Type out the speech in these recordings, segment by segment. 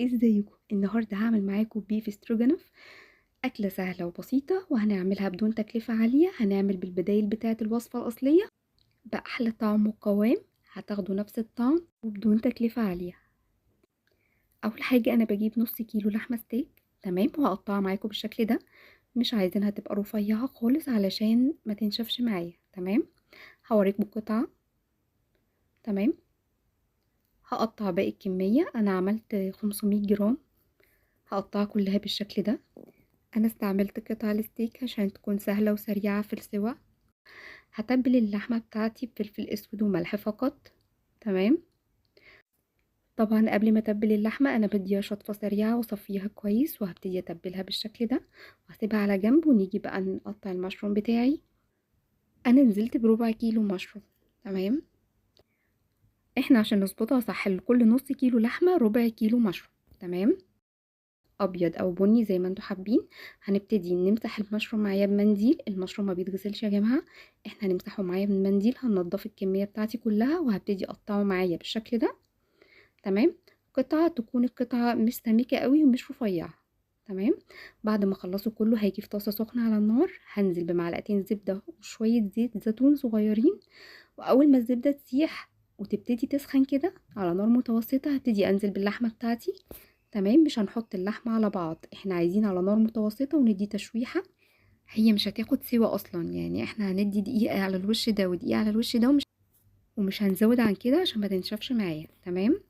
ازيكم؟ النهارده هعمل معاكم بيف استروجانوف. اكله سهله وبسيطه وهنعملها بدون تكلفه عاليه. هنعمل بالبدايل بتاعه الوصفه الاصليه باحلى طعم وقوام، هتاخدوا نفس الطعم وبدون تكلفه عاليه. اول حاجه انا بجيب نص كيلو لحمه ستيك، تمام، وهقطعها معاكم بالشكل ده. مش عايزينها تبقى رفيعه خالص علشان ما تنشفش معايا، تمام. هوريكم قطعه، تمام. هقطع باقي الكميه، انا عملت 500 جرام، هقطعها كلها بالشكل ده. انا استعملت قطع الستيك عشان تكون سهلة وسريعة في السوا. هتبل اللحمة بتاعتي بفلفل اسود وملح فقط، تمام. طبعا قبل ما اتبل اللحمة انا بديها شطفة سريعة واصفيها كويس، وهبتدي اتبلها بالشكل ده وهسيبها على جنب. ونيجي بقى نقطع المشروم بتاعي. انا نزلت بربع كيلو مشروم، تمام. احنا عشان نظبطها صح لكل نص كيلو لحمة ربع كيلو مشروم، تمام، ابيض او بني زي ما انتوا حابين. هنبتدي نمسح المشروم معايا بمنديل. المشروم ما بيتغسلش يا جماعه، احنا هنمسحه معايا بالمنديل. هننضف الكميه بتاعتي كلها وهبتدي اقطعه معايا بالشكل ده، تمام. قطعه تكون القطعه مش سميكه قوي ومش رفيعه، تمام. بعد ما اخلصه كله هيجي في طاسه سخنه على النار، هنزل بمعلقتين زبده وشويه زيت زيتون صغيرين. واول ما الزبده تسيح وتبتدي تسخن كده على نار متوسطه هبتدي انزل باللحمه بتاعتي، تمام. مش هنحط اللحمة على بعض، احنا عايزين على نار متوسطة وندي تشويحة. هي مش هتاخد سوا اصلا، يعني احنا هندي دقيقة على الوش ده ودقيقة على الوش ده، ومش هنزود عن كده عشان ما تنشفش معايا، تمام.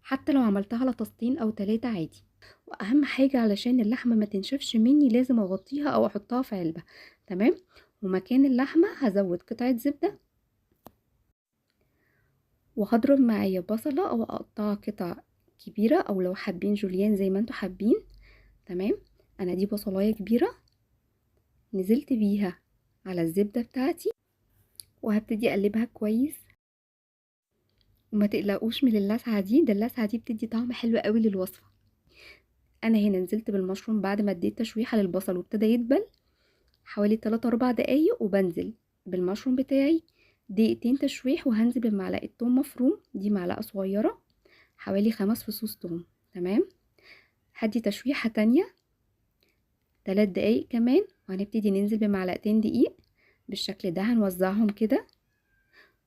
حتى لو عملتها على طاستين او 3 عادي. واهم حاجة علشان اللحمة ما تنشفش مني لازم اغطيها او احطها في علبة، تمام. ومكان اللحمة هزود قطعة زبدة، وهضرب معايا بصلة او اقطعها قطع كبيرة، او لو حابين جوليان زي ما انتوا حابين، تمام. انا دي بصلايه كبيره نزلت بيها على الزبده بتاعتي وهبتدي اقلبها كويس. وما تقلقوش من اللسعه دي، ده اللسعه دي بتدي طعم حلو قوي للوصفه. انا هنا نزلت بالمشروم بعد ما اديت تشويحه للبصل وابتدى يدبل حوالي 3 4 دقايق، وبنزل بالمشروم بتاعي دقيقتين تشويح. وهنزل بمعلقه توم مفروم، دي معلقه صغيره، حوالي 5 فصوص توم، تمام. هدي تشويحه تانية 3 دقايق كمان، وهنبتدي ننزل بمعلقتين دقيق بالشكل ده. هنوزعهم كده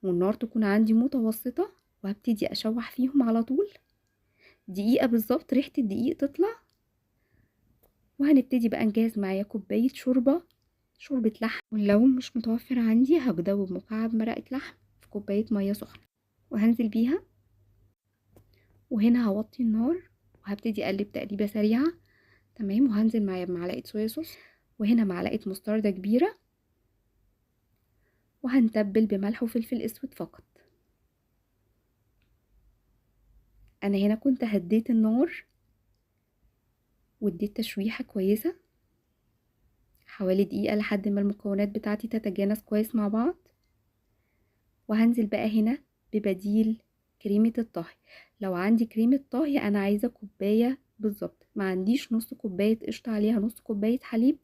والنار تكون عندي متوسطة، وهبتدي اشوح فيهم على طول دقيقة بالظبط، ريحة الدقيق تطلع. وهنبتدي بقى نجهز معايا كوباية شوربة لحم. ولو مش متوفر عندي هدوب مكعب مرقة لحم في كوباية مية سخنة وهنزل بيها. وهنا هوطي النار وهبتدي اقلب تقليبة سريعة، تمام. وهنزل معايا بمعلقة صويا صوص، وهنا معلقة مستردة كبيرة، وهنتبل بملح وفلفل اسود فقط. انا هنا كنت هديت النار واديت تشويحة كويسة حوالي دقيقة لحد ما المكونات بتاعتي تتجانس كويس مع بعض. وهنزل بقى هنا ببديل كريمة الطهي. لو عندي كريمة طهي انا عايزة كوباية بالظبط، ما عنديش نص كوباية قشطة عليها نص كوباية حليب،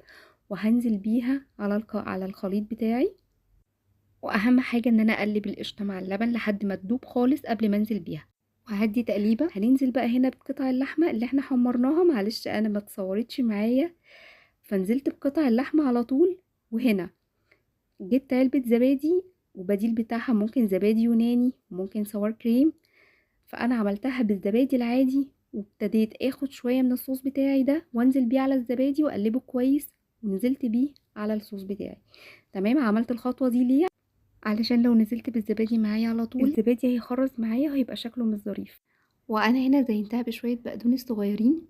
وهنزل بيها على الخليط بتاعي. واهم حاجة ان انا اقلب القشطة مع اللبن لحد ما تدوب خالص قبل ما انزل بيها. وهدي تقليبة. هننزل بقى هنا بقطع اللحمة اللي احنا حمرناها، معلش انا ما اتصورتش معايا فنزلت بقطع اللحمة على طول. وهنا جبت علبة زبادي، وبديل بتاعها ممكن زبادي يوناني ممكن سوار كريم، فانا عملتها بالزبادي العادي. وابتديت اخد شوية من الصوص بتاعي ده وانزل بيه على الزبادي واقلبه كويس، ونزلت بيه على الصوص بتاعي، تمام. عملت الخطوة دي ليه؟ علشان لو نزلت بالزبادي معايا على طول الزبادي هيخرز معايا وهيبقى شكله مش ظريف. وانا هنا زينتها بشوية بقدونس صغيرين،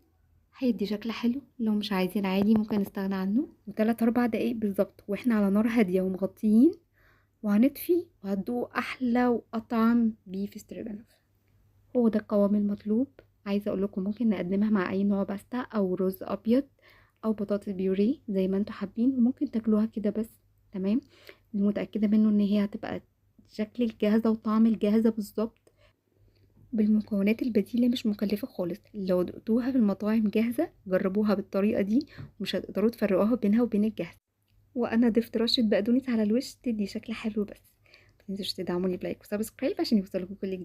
هيدي شكل حلو. لو مش عايزين عادي ممكن نستغنى عنه. و3 4 دقايق بالظبط واحنا على نار هاديه ومغطيين، وهنطفي وهتدوقوا احلى واطعم بيف استروجانوف. هو ده القوام المطلوب. عايزه اقول لكم ممكن نقدمها مع اي نوع باستا او رز ابيض او بطاطس بيوري زي ما انتوا حابين، وممكن تاكلوها كده بس، تمام. متاكده منه ان هي هتبقى شكل الجاهزه وطعم الجاهزه بالظبط بالمكونات البديلة، مش مكلفة خالص. لو دقتوها في المطاعم جاهزة جربوها بالطريقة دي، مش هتقدروا تفرقوها بينها وبين الجاهزة. وانا ضفت رشة بقدونس على الوش تدي شكل حلو بس. متنسوش تدعموني بلايك وسبسكرايب عشان يوصلكوا كل جديد.